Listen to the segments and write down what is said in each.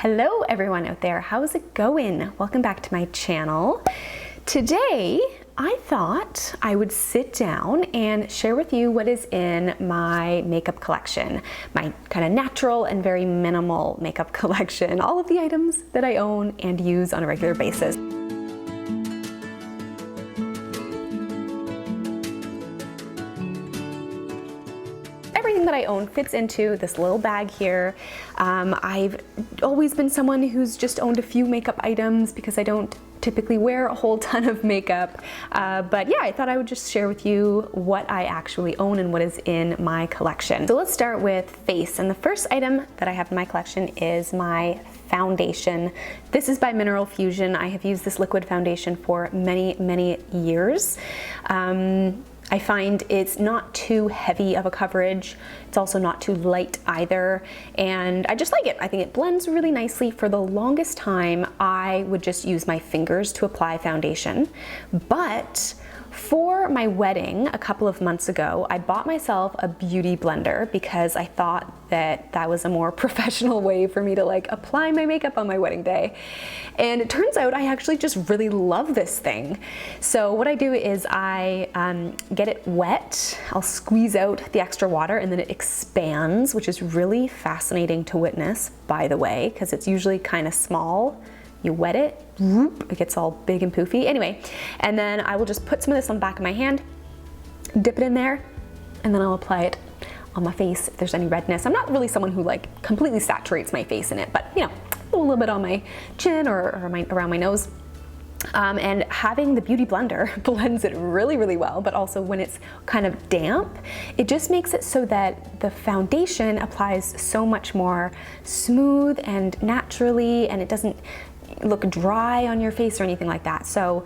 Hello everyone out there, how's it going? Welcome back to my channel. Today, I thought I would sit down and share with you what is in my makeup collection, my kind of natural and very minimal makeup collection, all of the items that I own and use on a regular basis. Everything that I own fits into this little bag here. I've always been someone who's just owned a few makeup items because I don't typically wear a whole ton of makeup. But yeah, I thought I would just share with you what I actually own and what is in my collection. So let's start with face. And the first item that I have in my collection is my foundation. This is by Mineral Fusion. I have used this liquid foundation for many years. I find it's not too heavy of a coverage. It's also not too light either. And I just like it. I think it blends really nicely. For the longest time, I would just use my fingers to apply foundation. But for my wedding a couple of months ago, I bought myself a beauty blender because I thought that that was a more professional way for me to apply my makeup on my wedding day. And it turns out I actually just really love this thing. So what I do is I get it wet, I'll squeeze out the extra water and then it expands, which is really fascinating to witness, by the way, because it's usually kind of small. You wet it, it gets all big and poofy. Anyway, and then I will just put some of this on the back of my hand, dip it in there, and then I'll apply it on my face if there's any redness. I'm not really someone who completely saturates my face in it, but you know, a little bit on my chin or around my nose. And having the beauty blender blends it really well, but also when it's kind of damp, it just makes it so that the foundation applies so much more smooth and naturally, and it doesn't look dry on your face or anything like that. So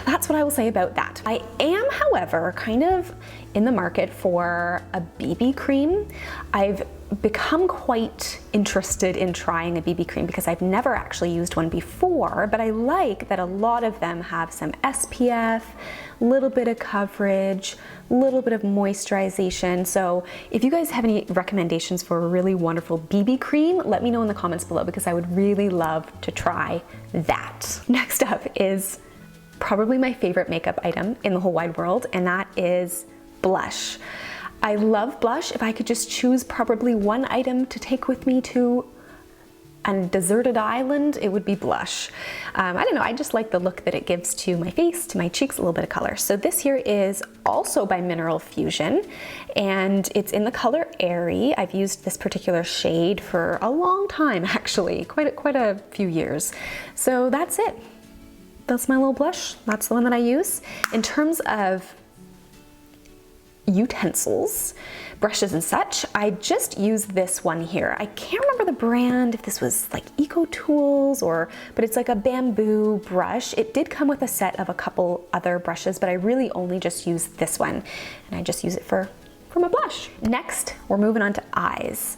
that's what I will say about that. I am, however, kind of in the market for a BB cream. I've become quite interested in trying a BB cream because I've never actually used one before, but I like that a lot of them have some SPF, little bit of coverage, little bit of moisturization. So if you guys have any recommendations for a really wonderful BB cream, let me know in the comments below because I would really love to try that. Next up is probably my favorite makeup item in the whole wide world, and that is blush. I love blush. If I could just choose probably one item to take with me to a deserted island, it would be blush. I don't know, I just like the look that it gives to my face, to my cheeks, a little bit of color. So this here is also by Mineral Fusion, and it's in the color Airy. I've used this particular shade for a long time, actually, quite a few years. So that's it. That's my little blush. That's the one that I use. In terms of utensils, brushes and such, I just use this one here. I can't remember the brand, if this was Eco Tools but it's like a bamboo brush. It did come with a set of a couple other brushes, but I really only just use this one, and I just use it for my blush. Next, we're moving on to eyes.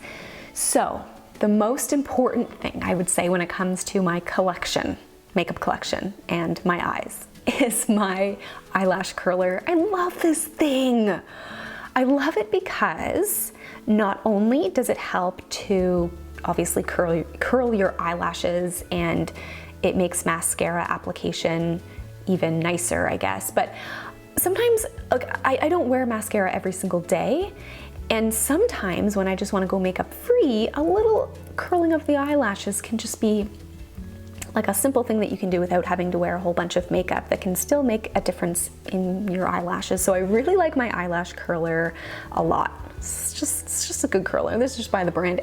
So the most important thing I would say when it comes to my collection, makeup collection, and my eyes is my eyelash curler. I love this thing. I love it because not only does it help to obviously curl your eyelashes, and it makes mascara application even nicer, I guess, but sometimes I don't wear mascara every single day, and sometimes when I just want to go makeup free, a little curling of the eyelashes can just be like a simple thing that you can do without having to wear a whole bunch of makeup that can still make a difference in your eyelashes. So I really like my eyelash curler a lot. It's just a good curler. This is just by the brand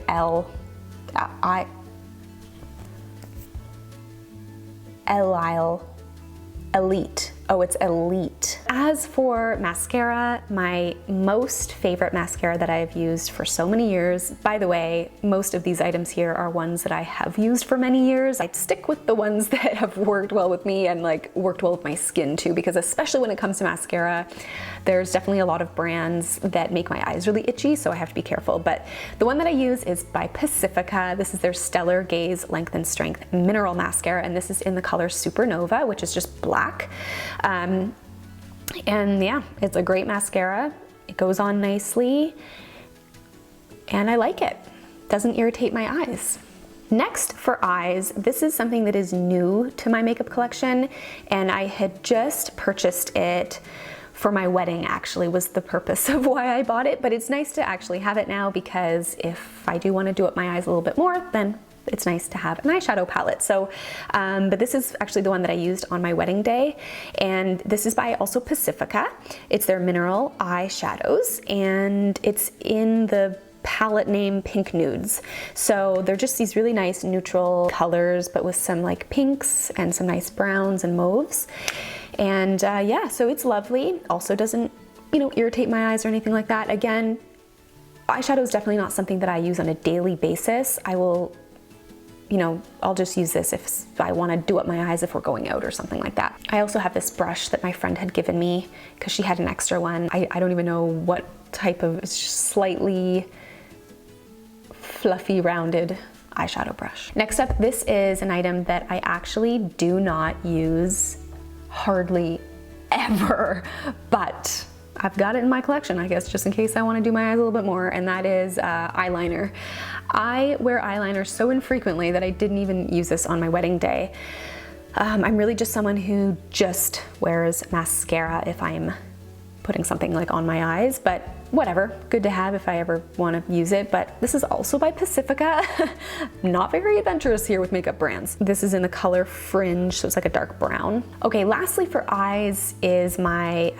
Elite. Oh, it's Elite. As for mascara, my most favorite mascara that I have used for so many years, by the way, most of these items here are ones that I have used for many years. I stick with the ones that have worked well with me and worked well with my skin too, because especially when it comes to mascara, there's definitely a lot of brands that make my eyes really itchy, so I have to be careful. But the one that I use is by Pacifica. This is their Stellar Gaze Length and Strength Mineral Mascara, and this is in the color Supernova, which is just black. And yeah, it's a great mascara. It goes on nicely and I like it. Doesn't irritate my eyes. Next for eyes, this is something that is new to my makeup collection, and I had just purchased it for my wedding, actually, was the purpose of why I bought it, but it's nice to actually have it now because if I do want to do up my eyes a little bit more, then it's nice to have an eyeshadow palette. So, but this is actually the one that I used on my wedding day, and this is by also Pacifica. It's their mineral eyeshadows, and it's in the palette name Pink Nudes. So they're just these really nice neutral colors, but with some like pinks and some nice browns and mauves. And yeah, so it's lovely. Also doesn't, you know, irritate my eyes or anything like that. Again, eyeshadow is definitely not something that I use on a daily basis. I will, you know, I'll just use this if I want to do up my eyes if we're going out or something like that. I also have this brush that my friend had given me because she had an extra one. I don't even know what type of, it's just slightly fluffy rounded eyeshadow brush. Next up, this is an item that I actually do not use hardly ever, but I've got it in my collection, I guess, just in case I want to do my eyes a little bit more, and that is eyeliner. I wear eyeliner so infrequently that I didn't even use this on my wedding day. I'm really just someone who just wears mascara if I'm putting something like on my eyes, but whatever, good to have if I ever want to use it. But this is also by Pacifica. Not very adventurous here with makeup brands. This is in the color Fringe, so it's like a dark brown. Okay, lastly for eyes is my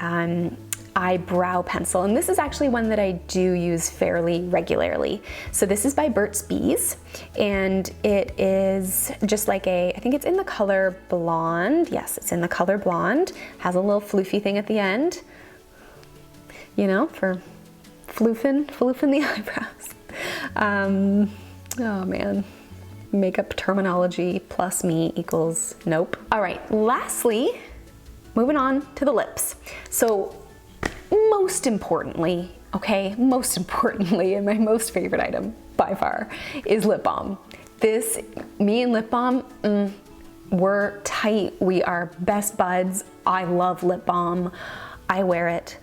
eyebrow pencil, and this is actually one that I do use fairly regularly. So this is by Burt's Bees, and it is just like a, I think it's in the color Blonde. Yes, it's in the color Blonde. Has a little floofy thing at the end, you know, for floofing the eyebrows. Oh man, makeup terminology plus me equals nope. All right, lastly, moving on to the lips. So most importantly, okay, most importantly, and my most favorite item by far is lip balm. This, me and lip balm, we're tight. We are best buds. I love lip balm. I wear it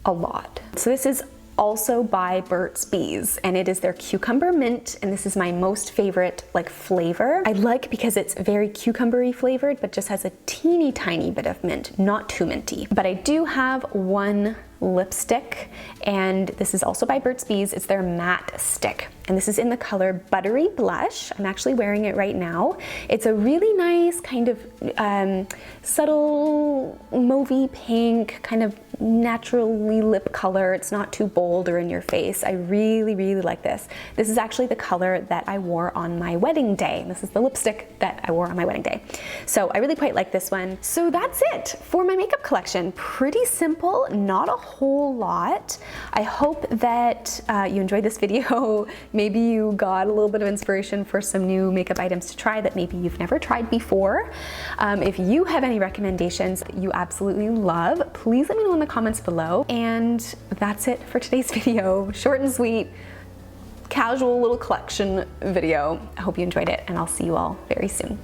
a lot. So this is also by Burt's Bees, and it is their cucumber mint, and this is my most favorite like flavor. I like because it's very cucumbery flavored, but just has a teeny tiny bit of mint, not too minty. But I do have one lipstick, and this is also by Burt's Bees. It's their matte stick, and this is in the color Buttery Blush. I'm actually wearing it right now. It's a really nice kind of subtle mauvey pink, kind of naturally lip color. It's not too bold or in your face. I really, really like this. This is actually the color that I wore on my wedding day. This is the lipstick that I wore on my wedding day. So I really quite like this one. So that's it for my makeup collection. Pretty simple, not a whole lot. I hope that you enjoyed this video. Maybe you got a little bit of inspiration for some new makeup items to try that maybe you've never tried before. If you have any recommendations that you absolutely love, please let me know in the comments below. And that's it for today's video. Short and sweet, casual little collection video. I hope you enjoyed it, and I'll see you all very soon.